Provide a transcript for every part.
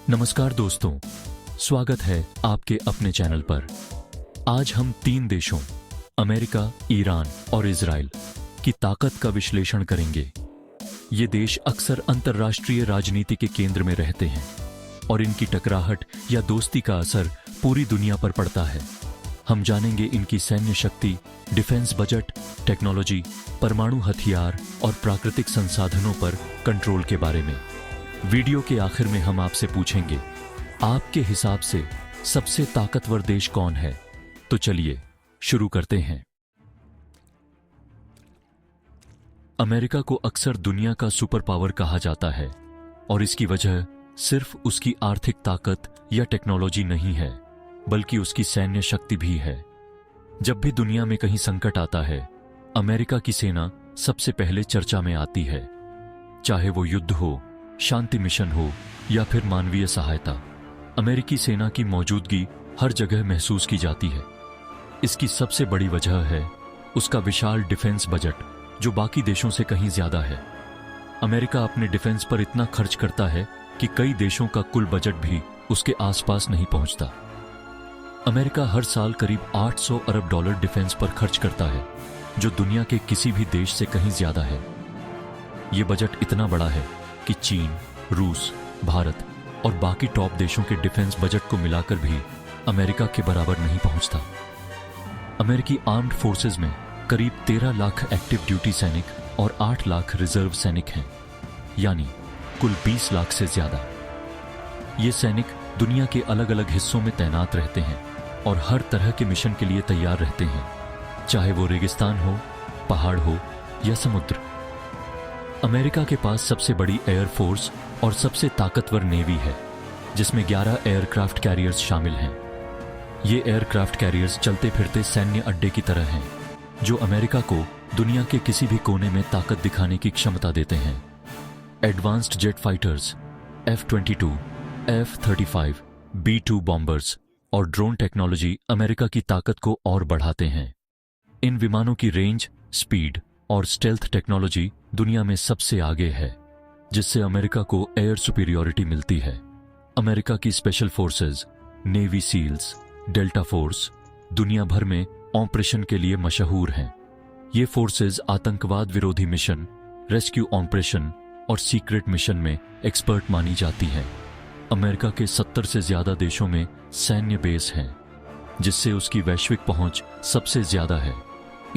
नमस्कार दोस्तों, स्वागत है आपके अपने चैनल पर। आज हम 3 देशों अमेरिका, ईरान और इजराइल की ताकत का विश्लेषण करेंगे। ये देश अक्सर अंतर्राष्ट्रीय राजनीति के केंद्र में रहते हैं और इनकी टकराहट या दोस्ती का असर पूरी दुनिया पर पड़ता है। हम जानेंगे इनकी सैन्य शक्ति, डिफेंस बजट, टेक्नोलॉजी, परमाणु हथियार और प्राकृतिक संसाधनों पर कंट्रोल के बारे में। वीडियो के आखिर में हम आपसे पूछेंगे, आपके हिसाब से सबसे ताकतवर देश कौन है? तो चलिए शुरू करते हैं। अमेरिका को अक्सर दुनिया का सुपर पावर कहा जाता है और इसकी वजह सिर्फ उसकी आर्थिक ताकत या टेक्नोलॉजी नहीं है, बल्कि उसकी सैन्य शक्ति भी है। जब भी दुनिया में कहीं संकट आता है, अमेरिका की सेना सबसे पहले चर्चा में आती है। चाहे वो युद्ध हो, शांति मिशन हो या फिर मानवीय सहायता, अमेरिकी सेना की मौजूदगी हर जगह महसूस की जाती है। इसकी सबसे बड़ी वजह है उसका विशाल डिफेंस बजट, जो बाकी देशों से कहीं ज्यादा है। अमेरिका अपने डिफेंस पर इतना खर्च करता है कि कई देशों का कुल बजट भी उसके आसपास नहीं पहुंचता। अमेरिका हर साल करीब $800 अरब डिफेंस पर खर्च करता है, जो दुनिया के किसी भी देश से कहीं ज्यादा है। यह बजट इतना बड़ा है कि चीन, रूस, भारत और बाकी टॉप देशों के डिफेंस बजट को मिलाकर भी अमेरिका के बराबर नहीं पहुंचता। अमेरिकी आर्म्ड फोर्सेस में करीब 13 लाख एक्टिव ड्यूटी सैनिक और 8 लाख रिजर्व सैनिक हैं, यानी कुल 20 लाख से ज्यादा। ये सैनिक दुनिया के अलग अलग हिस्सों में तैनात रहते हैं और हर तरह के मिशन के लिए तैयार रहते हैं, चाहे वो रेगिस्तान हो, पहाड़ हो या समुद्र। अमेरिका के पास सबसे बड़ी एयरफोर्स और सबसे ताकतवर नेवी है, जिसमें 11 एयरक्राफ्ट कैरियर्स शामिल हैं। ये एयरक्राफ्ट कैरियर्स चलते फिरते सैन्य अड्डे की तरह हैं, जो अमेरिका को दुनिया के किसी भी कोने में ताकत दिखाने की क्षमता देते हैं। Advanced jet fighters, F-22, F-35, B-2 bombers और ड्रोन टेक्नोलॉजी अमेरिका की ताकत को और बढ़ाते हैं। इन विमानों की रेंज, स्पीड और स्टेल्थ टेक्नोलॉजी दुनिया में सबसे आगे है, जिससे अमेरिका को एयर सुपीरियॉरिटी मिलती है। अमेरिका की special forces, navy seals, delta force दुनिया भर में ऑपरेशन के लिए मशहूर हैं। ये फोर्सेस आतंकवाद विरोधी मिशन, रेस्क्यू ऑपरेशन और सीक्रेट मिशन में एक्सपर्ट मानी जाती हैं। अमेरिका के 70 से ज्यादा देशों में सैन्य बेस हैं, जिससे उसकी वैश्विक पहुंच सबसे ज्यादा है।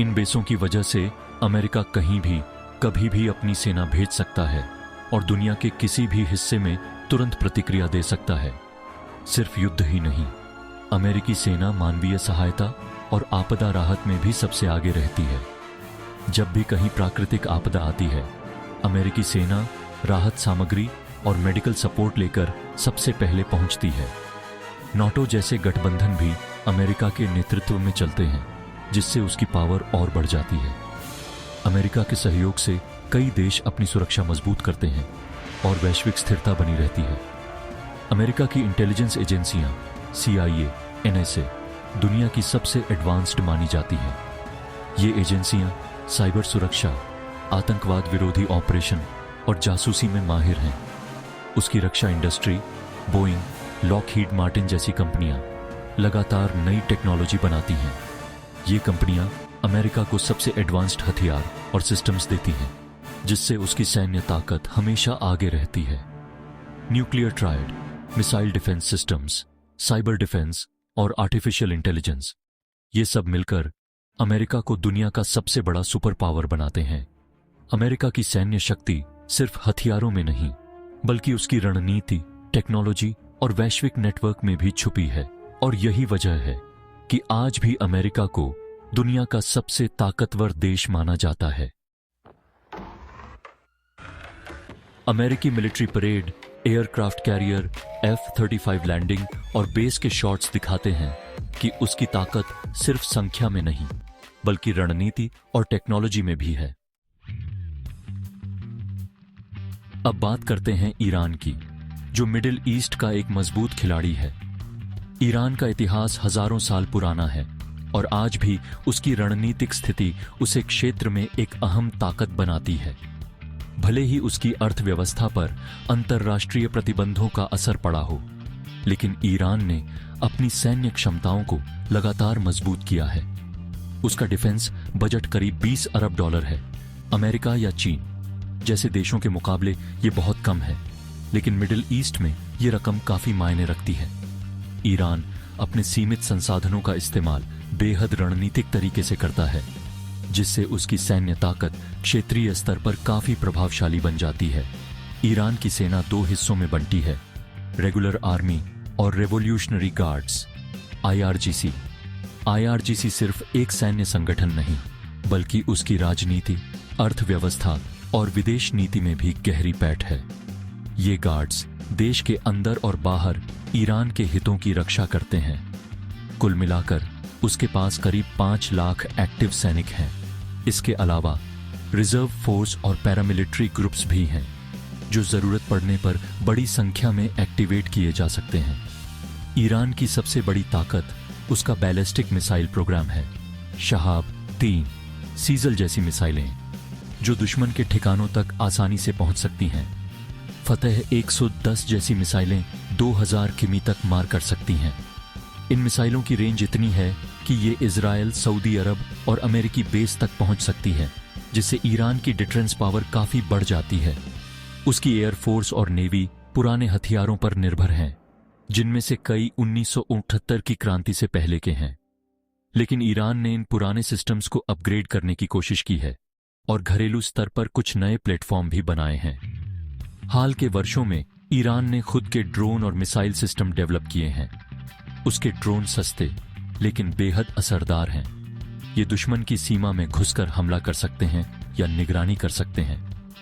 इन बेसों की वजह से अमेरिका कहीं भी कभी भी अपनी सेना भेज सकता है और दुनिया के किसी भी हिस्से में तुरंत प्रतिक्रिया दे सकता है। सिर्फ युद्ध ही नहीं, अमेरिकी सेना मानवीय सहायता और आपदा राहत में भी सबसे आगे रहती है। जब भी कहीं प्राकृतिक आपदा आती है, अमेरिकी सेना राहत सामग्री और मेडिकल सपोर्ट लेकर सबसे पहले पहुंचती है। नाटो जैसे गठबंधन भी अमेरिका के नेतृत्व में चलते हैं, जिससे उसकी पावर और बढ़ जाती है। अमेरिका के सहयोग से कई देश अपनी सुरक्षा मजबूत करते हैं और वैश्विक स्थिरता बनी रहती है। अमेरिका की इंटेलिजेंस एजेंसियां CIA, NSA दुनिया की सबसे एडवांस्ड मानी जाती हैं। ये एजेंसियां साइबर सुरक्षा, आतंकवाद विरोधी ऑपरेशन और जासूसी में माहिर हैं। उसकी रक्षा इंडस्ट्री, बोइंग, लॉकहीड मार्टिन जैसी कंपनियां लगातार नई टेक्नोलॉजी बनाती हैं। ये कंपनियां अमेरिका को सबसे एडवांस्ड हथियार और सिस्टम्स देती हैं, जिससे उसकी सैन्य ताकत हमेशा आगे रहती है। Nuclear triad, missile defence systems, cyber defence और आर्टिफिशियल इंटेलिजेंस, ये सब मिलकर अमेरिका को दुनिया का सबसे बड़ा सुपर पावर बनाते हैं। अमेरिका की सैन्य शक्ति सिर्फ हथियारों में नहीं, बल्कि उसकी रणनीति, टेक्नोलॉजी और वैश्विक नेटवर्क में भी छुपी है। और यही वजह है कि आज भी अमेरिका को दुनिया का सबसे ताकतवर देश माना जाता है। अमेरिकी military parade, aircraft carrier, F-35 landing और बेस के शॉट्स दिखाते हैं कि उसकी ताकत सिर्फ संख्या में नहीं, बल्कि रणनीति और टेक्नोलॉजी में भी है। अब बात करते हैं ईरान की, जो मिडिल ईस्ट का एक मजबूत खिलाड़ी है। ईरान का इतिहास हजारों साल पुराना है और आज भी उसकी रणनीतिक स्थिति उसे क्षेत्र में एक अहम ताकत बनाती है। भले ही उसकी अर्थव्यवस्था पर अंतर्राष्ट्रीय प्रतिबंधों का असर पड़ा हो, लेकिन ईरान ने अपनी सैन्य क्षमताओं को लगातार मजबूत किया है। उसका डिफेंस बजट करीब 20 अरब डॉलर है। अमेरिका या चीन जैसे देशों के मुकाबले ये बहुत कम है, लेकिन मिडिल ईस्ट में ये रकम काफी मायने रखती है। ईरान अपने सीमित संसाधनों का इस्तेमाल बेहद रणनीतिक तरीके से करता है, जिससे उसकी सैन्य ताकत क्षेत्रीय स्तर पर काफी प्रभावशाली बन जाती है। ईरान की सेना 2 हिस्सों में बंटी है, रेगुलर आर्मी और रेवोल्यूशनरी गार्ड्स IRGC। IRGC सिर्फ एक सैन्य संगठन नहीं, बल्कि उसकी राजनीति, अर्थव्यवस्था और विदेश नीति में भी गहरी पैठ है। ये गार्ड्स देश के अंदर और बाहर ईरान के हितों की रक्षा करते हैं। कुल मिलाकर उसके पास करीब 5 लाख एक्टिव सैनिक हैं। इसके अलावा रिजर्व फोर्स और पैरामिलिट्री ग्रुप्स भी हैं, जो जरूरत पड़ने पर बड़ी संख्या में एक्टिवेट किए जा सकते हैं। ईरान की सबसे बड़ी ताकत उसका बैलिस्टिक मिसाइल प्रोग्राम है। शहाब-3, सीजल जैसी मिसाइलें जो दुश्मन के ठिकानों तक आसानी से पहुंच सकती हैं। फतेह 110 जैसी मिसाइलें 2000 किमी तक मार कर सकती हैं। इन मिसाइलों की रेंज इतनी है कि ये इजराइल, सऊदी अरब और अमेरिकी बेस तक पहुंच सकती है, जिससे ईरान की डिफेंस पावर काफी बढ़ जाती है। उसकी एयरफोर्स और नेवी पुराने हथियारों पर निर्भर हैं, जिनमें से कई 1968 की क्रांति से पहले के हैं। लेकिन ईरान ने इन पुराने सिस्टम्स को अपग्रेड करने की कोशिश की है और घरेलू स्तर पर कुछ नए प्लेटफॉर्म भी बनाए हैं। हाल के वर्षों में ईरान ने खुद के ड्रोन और मिसाइल सिस्टम डेवलप किए हैं। उसके ड्रोन सस्ते लेकिन बेहद असरदार हैं। ये दुश्मन की सीमा में घुसकर हमला कर सकते हैं या निगरानी कर सकते हैं।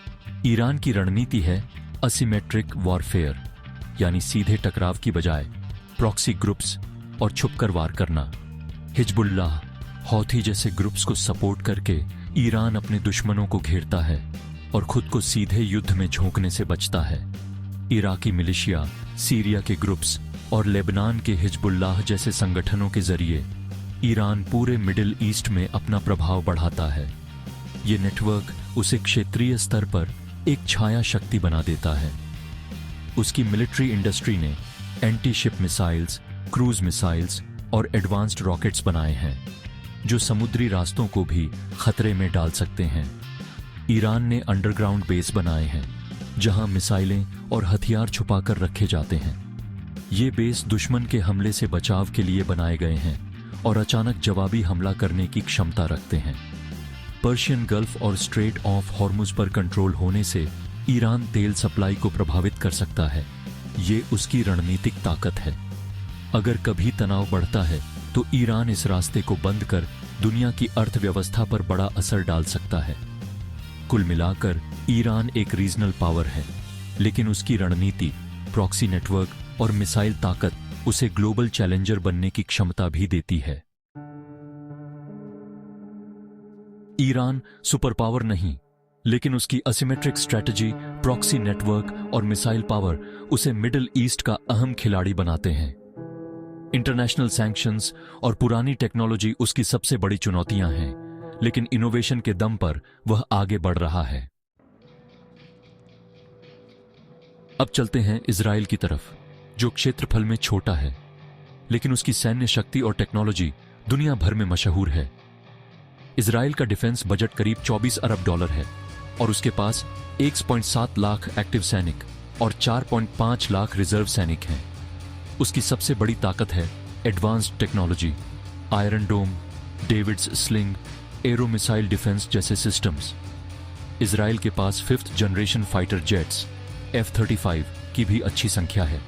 ईरान की रणनीति है असिमेट्रिक वॉरफेयर, यानी सीधे टकराव की बजाय प्रॉक्सी ग्रुप्स और छुपकर वार करना। हिजबुल्लाह, हौथी जैसे ग्रुप्स को सपोर्ट करके ईरान अपने दुश्मनों को घेरता है और खुद को सीधे युद्ध में झोंकने से बचता है। इराकी मिलिशिया, सीरिया के ग्रुप्स और लेबनान के हिजबुल्लाह जैसे संगठनों के जरिए ईरान पूरे मिडिल ईस्ट में अपना प्रभाव बढ़ाता है। ये नेटवर्क उसे क्षेत्रीय स्तर पर एक छाया शक्ति बना देता है। उसकी मिलिट्री इंडस्ट्री ने anti ship missiles, cruise missiles और एडवांस्ड रॉकेट्स बनाए हैं, जो समुद्री रास्तों को भी खतरे में डाल सकते हैं। ईरान ने अंडरग्राउंड बेस बनाए हैं, जहां मिसाइलें और हथियार छुपाकर रखे जाते हैं। ये बेस दुश्मन के हमले से बचाव के लिए बनाए गए हैं और अचानक जवाबी हमला करने की क्षमता रखते हैं। पर्शियन गल्फ और स्ट्रेट ऑफ हॉर्मुज पर कंट्रोल होने से ईरान तेल सप्लाई को प्रभावित कर सकता है। ये उसकी रणनीतिक ताकत है। अगर कभी तनाव बढ़ता है तो ईरान इस रास्ते को बंद कर दुनिया की अर्थव्यवस्था पर बड़ा असर डाल सकता है। कुल मिलाकर ईरान एक रीजनल पावर है, लेकिन उसकी रणनीति, प्रॉक्सी नेटवर्क और मिसाइल ताकत उसे ग्लोबल चैलेंजर बनने की क्षमता भी देती है। ईरान सुपर पावर नहीं, लेकिन उसकी असिमेट्रिक स्ट्रैटेजी, प्रॉक्सी नेटवर्क और मिसाइल पावर उसे मिडिल ईस्ट का अहम खिलाड़ी बनाते हैं। इंटरनेशनल सैंक्शंस और पुरानी टेक्नोलॉजी उसकी सबसे बड़ी चुनौतियां हैं, लेकिन इनोवेशन के दम पर वह आगे बढ़ रहा है। अब चलते हैं इजराइल की तरफ, जो क्षेत्रफल में छोटा है, लेकिन उसकी सैन्य शक्ति और टेक्नोलॉजी दुनिया भर में मशहूर है। इजराइल का डिफेंस बजट करीब 24 अरब डॉलर है और उसके पास 1.7 लाख एक्टिव सैनिक और 4.5 लाख रिजर्व सैनिक हैं। उसकी सबसे बड़ी ताकत है advanced technology, Iron Dome, David's Sling, Arrow missile defence जैसे सिस्टम्स। इजराइल के पास 5th generation fighter jets F-35 की भी अच्छी संख्या है।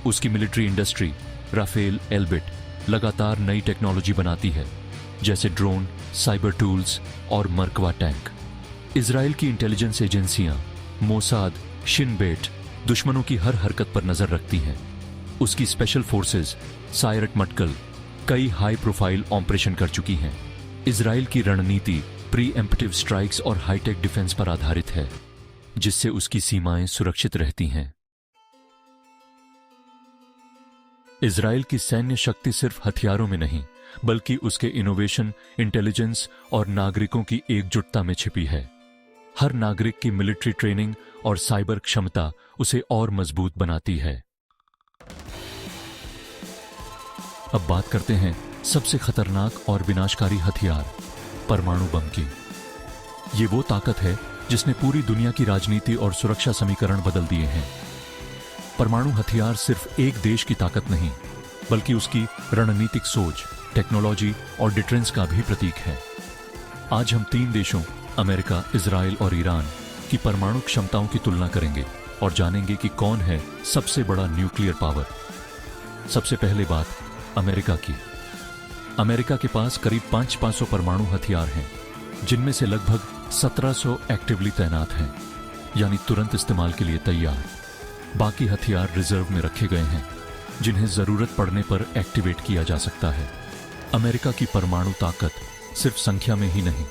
उसकी मिलिट्री इंडस्ट्री राफेल, एल्बिट लगातार नई टेक्नोलॉजी बनाती है, जैसे ड्रोन, साइबर टूल्स और मर्कवा टैंक। इजराइल की इंटेलिजेंस एजेंसियां मोसाद, शिन बेट दुश्मनों की हर हरकत पर नजर रखती हैं। उसकी स्पेशल फोर्सेस सायरट मटकल कई हाई प्रोफाइल ऑपरेशन कर चुकी हैं। इजराइल की रणनीति प्री-एम्प्टिव स्ट्राइक्स और हाईटेक डिफेंस पर आधारित है, जिससे उसकी सीमाएं सुरक्षित रहती हैं। इजराइल की सैन्य शक्ति सिर्फ हथियारों में नहीं, बल्कि उसके इनोवेशन, इंटेलिजेंस और नागरिकों की एकजुटता में छिपी है। हर नागरिक की मिलिट्री ट्रेनिंग और साइबर क्षमता उसे और मजबूत बनाती है। अब बात करते हैं सबसे खतरनाक और विनाशकारी हथियार, परमाणु बम की। ये वो ताकत है जिसने पूरी दुनिया की राजनीति और सुरक्षा समीकरण बदल दिए हैं। परमाणु हथियार सिर्फ एक देश की ताकत नहीं, बल्कि उसकी रणनीतिक सोच, टेक्नोलॉजी और डिफेंस का भी प्रतीक है। आज हम 3 देशों अमेरिका, इजराइल और ईरान की परमाणु क्षमताओं की तुलना करेंगे और जानेंगे कि कौन है सबसे बड़ा न्यूक्लियर पावर। सबसे पहले बात अमेरिका की। अमेरिका के पास करीब 500 परमाणु हथियार हैं, जिनमें से लगभग 1700 एक्टिवली तैनात हैं, यानी तुरंत इस्तेमाल के लिए तैयार। बाकी हथियार रिजर्व में रखे गए हैं, जिन्हें जरूरत पड़ने पर एक्टिवेट किया जा सकता है। अमेरिका की परमाणु ताकत सिर्फ संख्या में ही नहीं,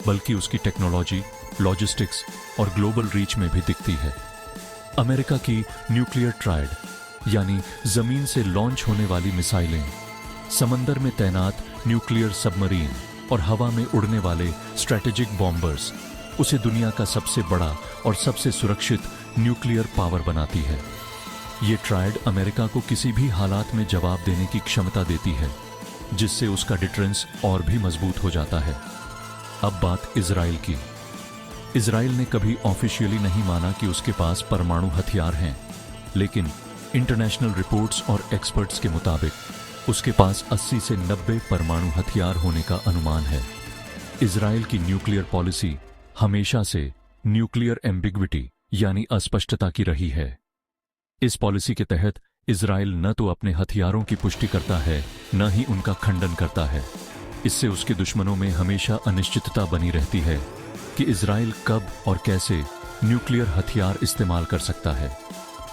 बल्कि उसकी टेक्नोलॉजी, लॉजिस्टिक्स और ग्लोबल रीच में भी दिखती है। अमेरिका की न्यूक्लियर ट्रायड, यानी जमीन से लॉन्च होने वाली मिसाइलें, समंदर में तैनात न्यूक्लियर सबमरीन और हवा में उड़ने वाले स्ट्रैटेजिक बॉम्बर्स उसे दुनिया का सबसे बड़ा और सबसे सुरक्षित न्यूक्लियर पावर बनाती है। ये ट्रायड अमेरिका को किसी भी हालात में जवाब देने की क्षमता देती है, जिससे उसका डिफेंस और भी मजबूत हो जाता है। अब बात इजराइल की। इजराइल ने कभी ऑफिशियली नहीं माना कि उसके पास परमाणु हथियार हैं, लेकिन इंटरनेशनल रिपोर्ट्स और एक्सपर्ट्स के मुताबिक उसके पास 80 से 90 परमाणु हथियार होने का अनुमान है। इजराइल की न्यूक्लियर पॉलिसी हमेशा से न्यूक्लियर एम्बिग्विटी यानी अस्पष्टता की रही है। इस पॉलिसी के तहत इजराइल न तो अपने हथियारों की पुष्टि करता है, न ही उनका खंडन करता है। इससे उसके दुश्मनों में हमेशा अनिश्चितता बनी रहती है कि इजराइल कब और कैसे न्यूक्लियर हथियार इस्तेमाल कर सकता है।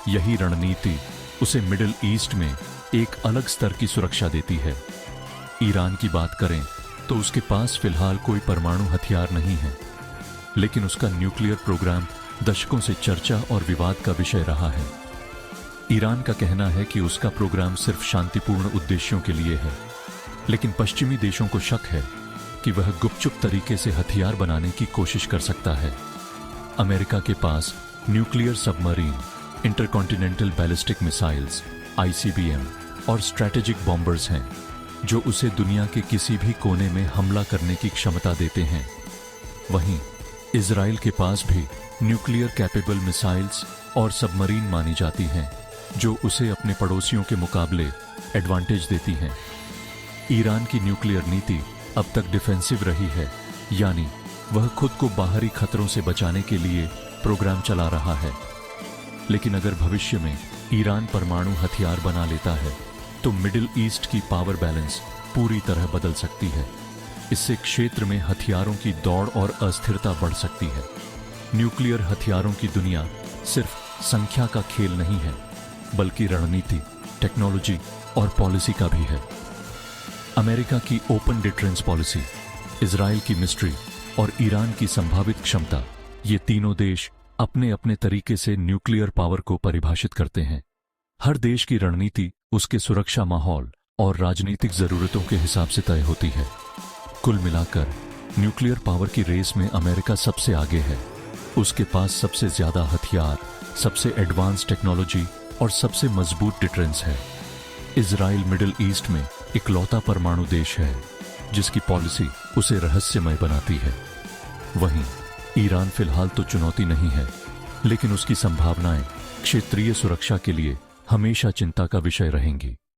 यही रणनीति उसे मिडिल ईस्ट में एक अलग स्तर की सुरक्षा देती है। ईरान की बात करें तो उसके पास फिलहाल कोई परमाणु हथियार नहीं है, लेकिन उसका न्यूक्लियर प्रोग्राम दशकों से चर्चा और विवाद का विषय रहा है। ईरान का कहना है कि उसका प्रोग्राम सिर्फ शांतिपूर्ण उद्देश्यों के लिए है, लेकिन पश्चिमी देशों को शक है कि वह गुपचुप तरीके से हथियार बनाने की कोशिश कर सकता है। अमेरिका के पास nuclear submarine, intercontinental ballistic missiles (ICBM) और स्ट्रैटेजिक बॉम्बर्स हैं, जो उसे दुनिया के किसी भी कोने में हमला करने की क्षमता देते हैं। वहीं इजराइल के पास भी न्यूक्लियर कैपेबल मिसाइल्स और सबमरीन मानी जाती हैं, जो उसे अपने पड़ोसियों के मुकाबले एडवांटेज देती हैं। ईरान की न्यूक्लियर नीति अब तक डिफेंसिव रही है, यानी वह खुद को बाहरी खतरों से बचाने के लिए प्रोग्राम चला रहा है। लेकिन अगर भविष्य में ईरान परमाणु हथियार बना लेता है, तो मिडिल ईस्ट की पावर बैलेंस पूरी तरह बदल सकती है। इससे क्षेत्र में हथियारों की दौड़ और अस्थिरता बढ़ सकती है। न्यूक्लियर हथियारों की दुनिया सिर्फ संख्या का खेल नहीं है, बल्कि रणनीति, टेक्नोलॉजी और पॉलिसी का भी है। अमेरिका की ओपन डिफेंस पॉलिसी, इजराइल की मिस्ट्री और ईरान की संभावित क्षमता, ये तीनों देश अपने अपने तरीके से न्यूक्लियर पावर को परिभाषित करते हैं। हर देश की रणनीति उसके सुरक्षा माहौल और राजनीतिक जरूरतों के हिसाब से तय होती है। कुल मिलाकर न्यूक्लियर पावर की रेस में अमेरिका सबसे आगे है। उसके पास सबसे ज्यादा हथियार, सबसे एडवांस टेक्नोलॉजी और सबसे मजबूत डिफेंस है। इजराइल मिडिल ईस्ट में इकलौता परमाणु देश है, जिसकी पॉलिसी उसे रहस्यमय बनाती है। वहीं ईरान फिलहाल तो चुनौती नहीं है, लेकिन उसकी संभावनाएं क्षेत्रीय सुरक्षा के लिए हमेशा चिंता का विषय रहेंगी।